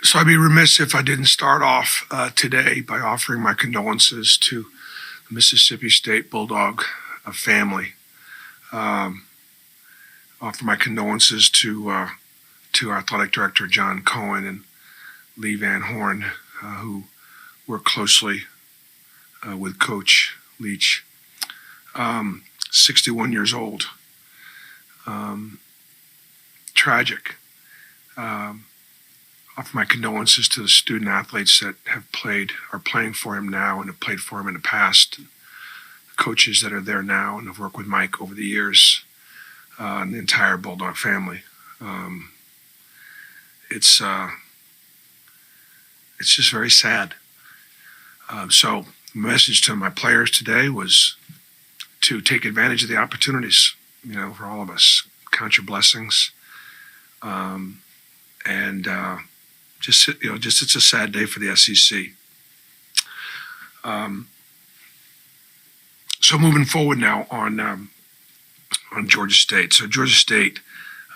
So I'd be remiss if I didn't start off today by offering my condolences to the Mississippi State Bulldog family. Offer my condolences to our athletic director John Cohen and Lee Van Horn, who worked closely with Coach Leach. 61 years old. Tragic. Offer my condolences to the student athletes that are playing for him now and have played for him in the past. The coaches that are there now and have worked with Mike over the years, and the entire Bulldog family. It's just very sad. So the message to my players today was to take advantage of the opportunities, for all of us. Count your blessings. It's a sad day for the SEC. So moving forward now on Georgia State. So Georgia State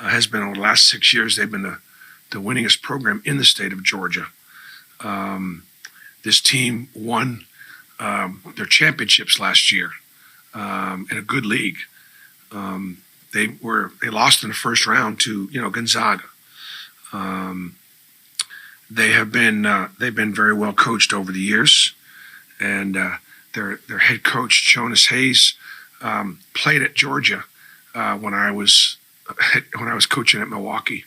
has been, over the last 6 years, they've been the winningest program in the state of Georgia. This team won their championships last year in a good league. They lost in the first round to Gonzaga. They've been very well coached over the years, and their head coach Jonas Hayes played at Georgia when I was coaching at Milwaukee,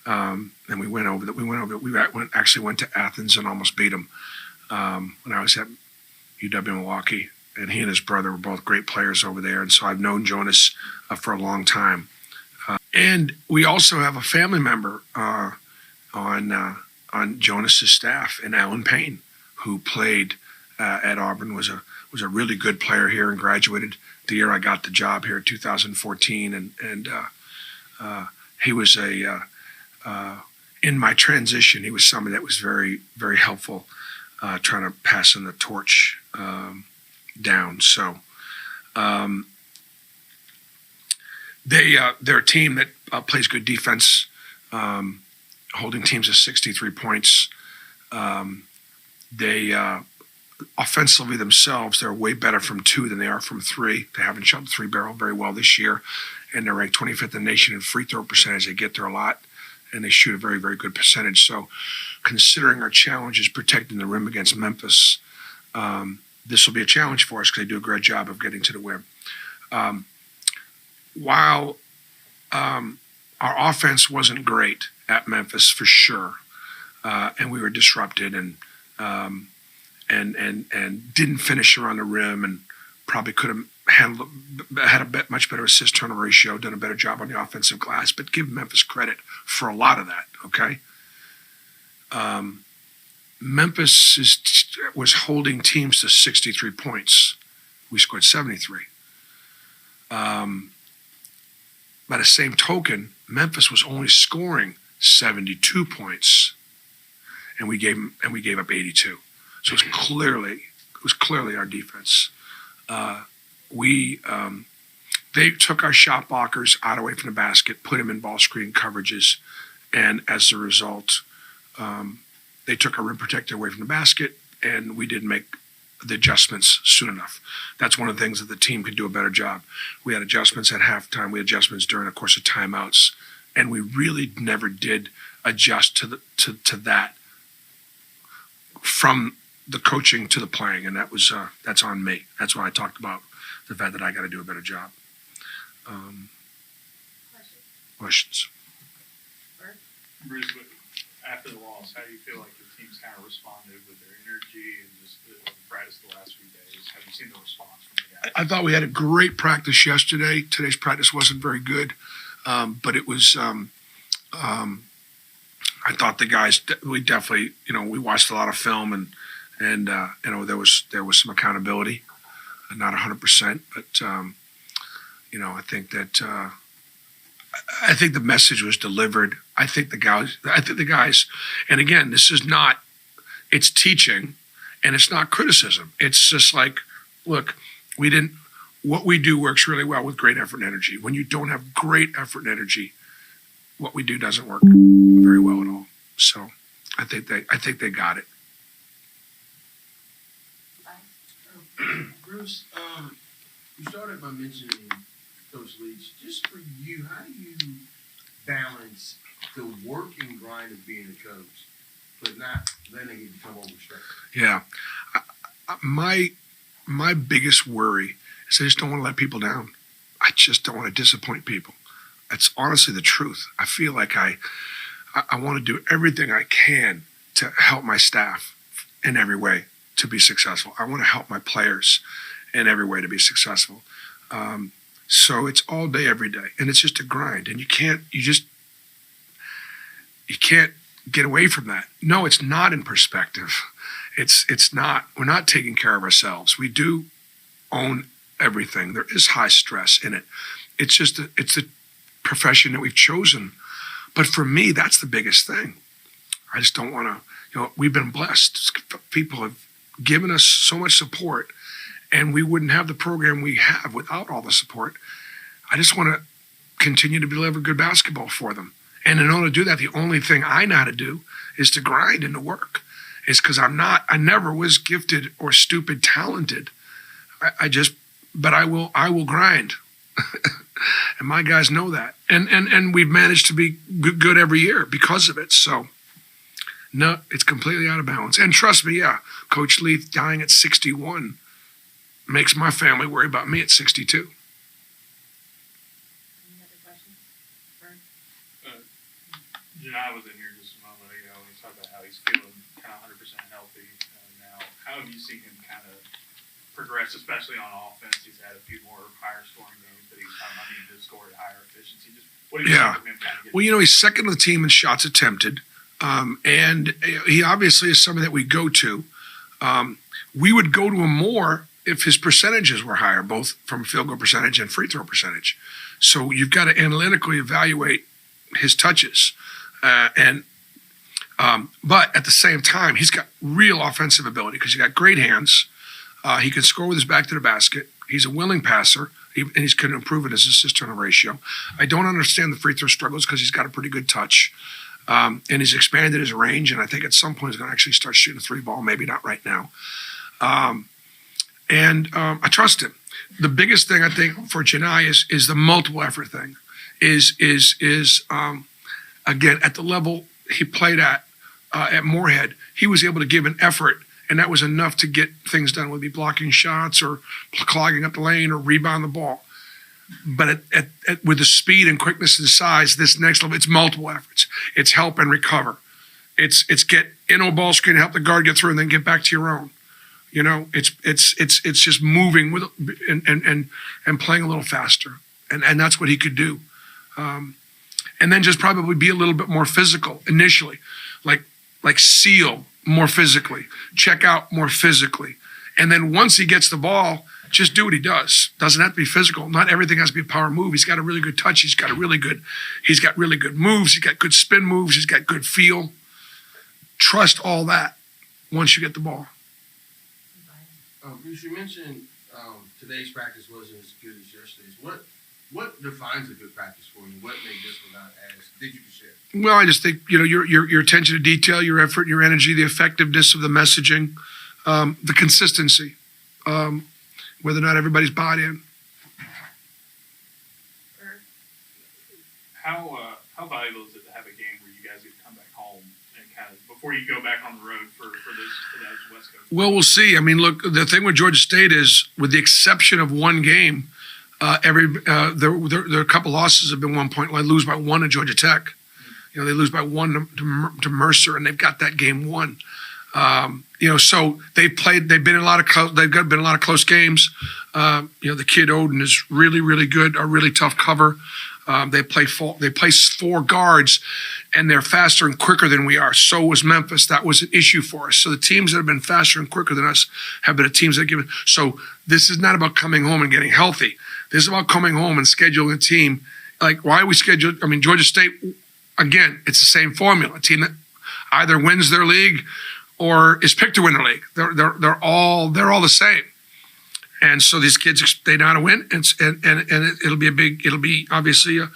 and we actually went to Athens and almost beat them when I was at UW Milwaukee. And he and his brother were both great players over there, and so I've known Jonas for a long time. And we also have a family member on Jonas's staff, and Alan Payne, who played at Auburn, was a really good player here and graduated the year I got the job here in 2014. And he was in my transition, he was somebody that was very, very helpful, trying to pass in the torch down. So they're a team that plays good defense, holding teams to 63 points. They offensively themselves, they're way better from two than they are from three. They haven't shot the three barrel very well this year, and they're ranked 25th in the nation in free throw percentage. They get there a lot, and they shoot a very, very good percentage. So considering our challenge is protecting the rim against Memphis, this will be a challenge for us because they do a great job of getting to the rim. While our offense wasn't great at Memphis for sure, and we were disrupted and didn't finish around the rim, and probably could have had a much better assist turnover ratio, done a better job on the offensive glass. But give Memphis credit for a lot of that. Okay. Memphis was holding teams to 63 points. We scored 73. By the same token, Memphis was only scoring 72 points, and we gave up 82. So it was clearly our defense. They took our shot blockers out away from the basket, put them in ball screen coverages, and as a result, they took our rim protector away from the basket, and we didn't make the adjustments soon enough. That's one of the things that the team could do a better job. We had adjustments at halftime. We had adjustments during the course of timeouts, and we really never did adjust to that from the coaching to the playing, and that's on me. That's why I talked about the fact that I got to do a better job. Questions? Bruce, after the loss, how do you feel like the team's kind of responded with their energy and just the practice the last few days? Have you seen the response from the guys? I thought we had a great practice yesterday. Today's practice wasn't very good, but it was. I thought the guys. We definitely, we watched a lot of film, and there was some accountability, not 100%, but I think that. I think the message was delivered. I think the guys, and again, this is not, it's teaching and it's not criticism. It's just like, look, what we do works really well with great effort and energy. When you don't have great effort and energy, what we do doesn't work very well at all. So I think they got it. Bruce, you started by mentioning Coach Leach. Just for you, how do you balance the work and grind of being a coach, but not letting it become overstressed? Yeah. My biggest worry is I just don't want to let people down. I just don't want to disappoint people. That's honestly the truth. I feel like I want to do everything I can to help my staff in every way to be successful. I want to help my players in every way to be successful. So it's all day, every day, and it's just a grind. And you can't get away from that. No, it's not in perspective. It's not. We're not taking care of ourselves. We do own everything. There is high stress in it. It's just it's the profession that we've chosen. But for me, that's the biggest thing. I just don't want to. We've been blessed. People have given us so much support, and we wouldn't have the program we have without all the support. I just want to continue to deliver good basketball for them. And in order to do that, the only thing I know how to do is to grind and to work. It's because I never was gifted or stupid talented. But I will grind. And my guys know that. And we've managed to be good every year because of it. So, no, it's completely out of balance. And trust me, yeah, Coach Leach dying at 61 makes my family worry about me at 62. Any other questions? Vern? Janai was in here just a moment ago, and he talked about how he's feeling kind of 100% healthy now. How have you seen him kind of progress, especially on offense? He's had a few more higher scoring games, but he's kind of needing to score at higher efficiency. Just what do you think of him kind of getting? Well, he's second on the team in shots attempted. And he obviously is somebody that we go to. We would go to him more if his percentages were higher, both from field goal percentage and free throw percentage. So you've got to analytically evaluate his touches. But at the same time, he's got real offensive ability because he's got great hands. He can score with his back to the basket. He's a willing passer, and he's going to improve in his assist-turnover ratio. I don't understand the free throw struggles because he's got a pretty good touch. And he's expanded his range, and I think at some point he's going to actually start shooting a three ball, maybe not right now. I trust him. The biggest thing I think for Janai is the multiple effort thing. Again, at the level he played at Moorhead, he was able to give an effort, and that was enough to get things done, whether it be blocking shots or clogging up the lane or rebound the ball. But with the speed and quickness and size, this next level, it's multiple efforts. It's help and recover. It's get in a ball screen, help the guard get through, and then get back to your own. It's just moving with and playing a little faster, and that's what he could do. And then just probably be a little bit more physical initially, like seal more physically, check out more physically, and then once he gets the ball, just do what he does. Doesn't have to be physical. Not everything has to be a power move. He's got a really good touch. He's got really good moves. He's got good spin moves. He's got good feel. Trust all that once you get the ball. Bruce, you mentioned today's practice wasn't as good as yesterday's. What defines a good practice for you? What made this one not as did you share? Well, I just think your attention to detail, your effort, your energy, the effectiveness of the messaging, the consistency. Whether or not everybody's bought in. How valuable is it to have a game where you guys get to come back home and kind of before you go back on the road for those West Coast? Well, we'll see. I mean, look, the thing with Georgia State is, with the exception of one game, there are a couple losses have been 1 point. Like lose by one to Georgia Tech. They lose by one to Mercer, and they've got that game won. So they've been in a lot of close games. The kid Odin is really, really good, a really tough cover. They play four guards, and they're faster and quicker than we are. So was Memphis. That was an issue for us. So the teams that have been faster and quicker than us have been the teams that have given. So this is not about coming home and getting healthy. This is about coming home and scheduling a team. Like, why we scheduled? I mean, Georgia State, again, it's the same formula. A team that either wins their league or is picked to win the league. They're all the same. And so these kids, they know how to win, and it'll be obviously a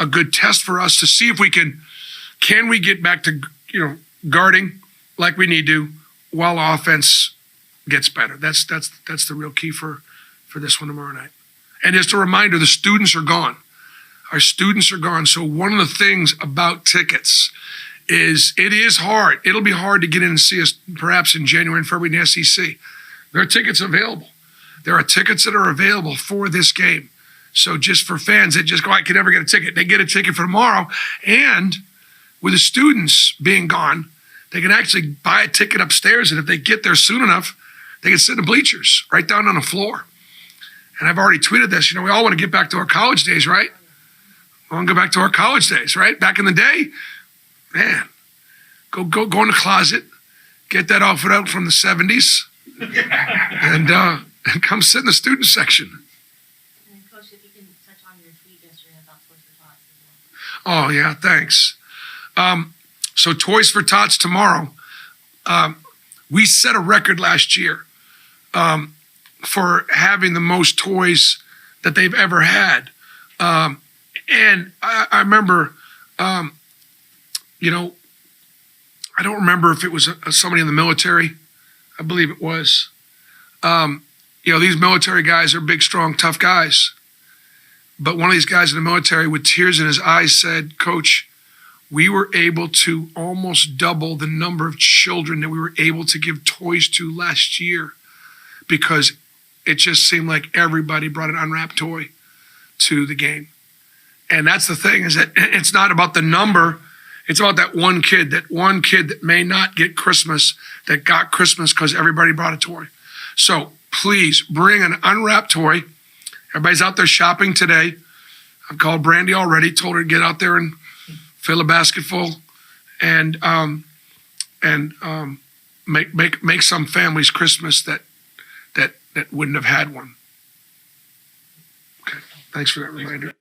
good test for us to see if we can we get back to guarding like we need to while offense gets better. That's the real key for this one tomorrow night. And just a reminder, the students are gone. Our students are gone. So one of the things about tickets is it is hard. It'll be hard to get in and see us perhaps in January and February in the SEC. There are tickets available. There are tickets that are available for this game. So just for fans that just go, I can never get a ticket. They get a ticket for tomorrow. And with the students being gone, they can actually buy a ticket upstairs. And if they get there soon enough, they can sit in the bleachers right down on the floor. And I've already tweeted this. We all want to get back to our college days, right? We want to go back to our college days, right? Back in the day, man, go in the closet, get that outfit out from the 70s, and come sit in the student section. And Coach, if you can touch on your tweet yesterday about Toys for Tots as well. Oh, yeah, thanks. So Toys for Tots tomorrow. We set a record last year for having the most toys that they've ever had. And I remember, I don't remember if it was somebody in the military. I believe it was. These military guys are big, strong, tough guys. But one of these guys in the military with tears in his eyes said, Coach, we were able to almost double the number of children that we were able to give toys to last year because it just seemed like everybody brought an unwrapped toy to the game. And that's the thing, is that it's not about the number. It's about that one kid that may not get Christmas, that got Christmas because everybody brought a toy. So please bring an unwrapped toy. Everybody's out there shopping today. I've called Brandy already, told her to get out there and fill a basket full and make some families Christmas that wouldn't have had one. Okay, thanks for that reminder.